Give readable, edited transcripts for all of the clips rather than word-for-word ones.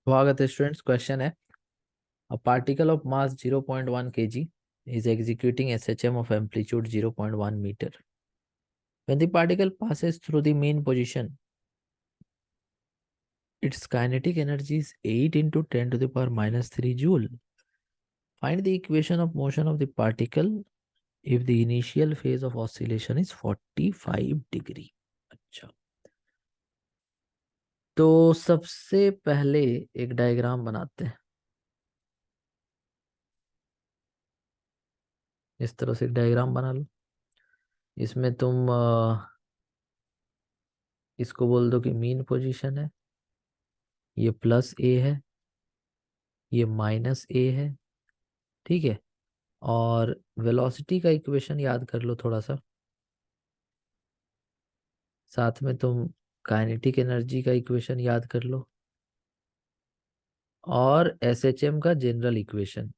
स्वागत है students. Question है a particle of mass 0.1 kg is executing SHM of amplitude 0.1 meter. When the particle passes through the mean position, its kinetic energy is 8 into 10 to the power minus 3 joule. Find the equation of motion of the particle if the initial phase of oscillation is 45 degree. अच्छा, तो सबसे पहले एक diagram बनाते हैं। इस तरह से एक डायग्राम बना लो। इसमें तुम इसको बोल दो कि मीन पोजीशन है, ये प्लस ए है, ये माइनस ए है। ठीक है। और वेलोसिटी का इक्वेशन याद कर लो थोड़ा सा। साथ में तुम काइनेटिक एनर्जी का इक्वेशन याद कर लो और एसएचएम का जनरल इक्वेशन।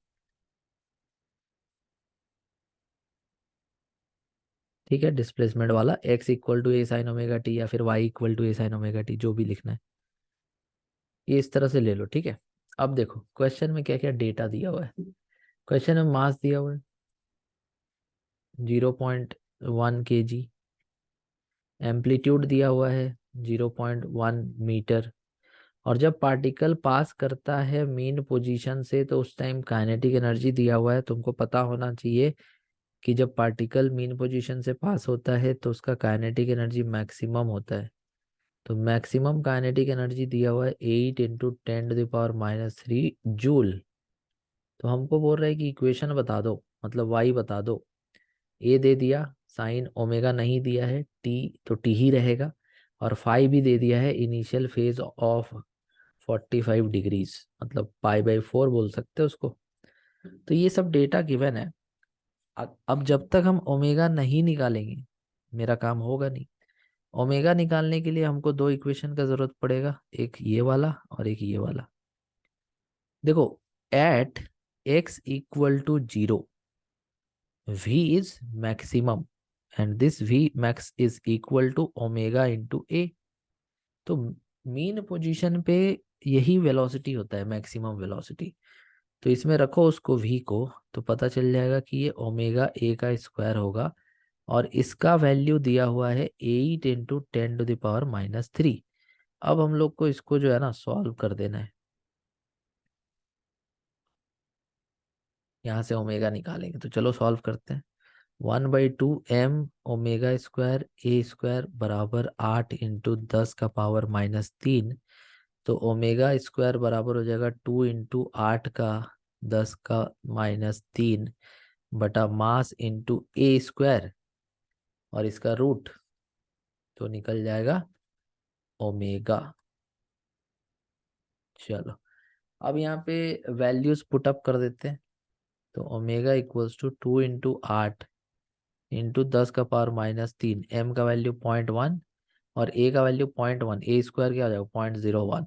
ठीक है, डिस्प्लेसमेंट वाला X equal to A sine omega T या फिर Y equal to A sine omega T, जो भी लिखना है ये इस तरह से ले लो। ठीक है। अब देखो क्वेश्चन में क्या क्या डेटा दिया हुआ है। क्वेश्चन में मास दिया हुआ है 0.1 kg, एम्पलीट्यूड दिया हुआ है 0.1 मीटर, और जब पार्टिकल पास करता है मीन पोजीशन से तो उस टाइम काइनेटिक एनर्जी दिया हुआ है। तुमको पता होना चाहिए कि जब पार्टिकल मीन पोजीशन से पास होता है तो उसका काइनेटिक एनर्जी मैक्सिमम होता है। तो मैक्सिमम काइनेटिक एनर्जी दिया हुआ है 8 × 10⁻³ जूल। तो हमको बोल रहा है कि इक्वेशन बता दो, मतलब वाई बता दो। ए दे दिया, साइन ओमेगा नहीं दिया है, टी तो टी ही रहेगा, और फाई भी दे दिया है, इनिशियल फेज ऑफ 45 डिग्रीज, मतलब पाई/4 बोल सकते हो उसको। तो ये सब डेटा गिवन है। अब जब तक हम ओमेगा नहीं निकालेंगे मेरा काम होगा नहीं। ओमेगा निकालने के लिए हमको दो इक्वेशन का जरूरत पड़ेगा, एक ये वाला और एक ये वाला। देखो, at x equal to 0 v is maximum and this v max is equal to omega into a। तो मीन पोजीशन पे यही वेलोसिटी होता है, मैक्सिमम वेलोसिटी। तो इसमें रखो उसको v को, तो पता चल जाएगा कि ये ओमेगा ए का स्क्वायर होगा, और इसका वैल्यू दिया हुआ है 8 × 10⁻³ अब हम लोग को इसको जो है ना सॉल्व कर देना है। यहाँ से ओमेगा निकालेंगे, तो चलो सॉल्व करते हैं। 1/2 m ओमेगा स्क्वायर ए स्क्वायर बराबर 8 × 10⁻³ तो ओमेगा स्क्वायर बराबर हो जाएगा 2 × 8 का 10⁻³ बटा मास इंटू ए स्क्वायर और इसका रूट, तो निकल जाएगा ओमेगा। चलो, अब यहाँ पे वैल्यूज पुट अप कर देते हैं। तो ओमेगा इक्वल्स टू 2 × 8 × 10⁻³ एम का वैल्यू 0.1 और ए का वैल्यू 0.1, ए स्क्वायर क्या हो जाएगा 0.01।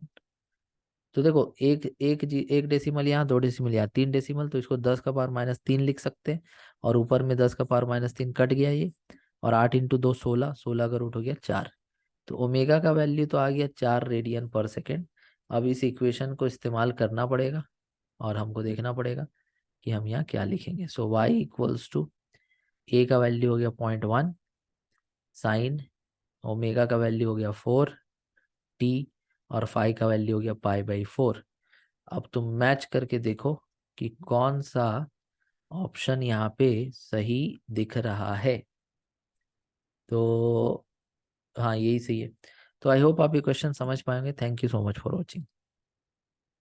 तो देखो एक डेसिमल यहाँ, दो डेसिमल यहाँ, तीन डेसिमल, तो इसको 10⁻³ लिख सकते हैं। और ऊपर में 10⁻³ कट गया ये, और 8 × 2 16, 16 का रूट हो गया 4। तो ओमेगा का वैल्यू तो आ गया 4 रेडियन पर सेकेंड। अब इस इक्वेशन को इस्तेमाल करना पड़ेगा और हमको देखना पड़ेगा कि हम यहाँ क्या लिखेंगे। सो वाई इक्वल्स टू ए का वैल्यू हो गया 0.1 साइन ओमेगा का वैल्यू हो गया 4 टी और फाई का वैल्यू हो गया पाई/4। अब तुम मैच करके देखो कि कौन सा ऑप्शन यहाँ पे सही दिख रहा है। तो हाँ, यही सही है। तो आई होप आप ये क्वेश्चन समझ पाएंगे। Thank you so much for watching.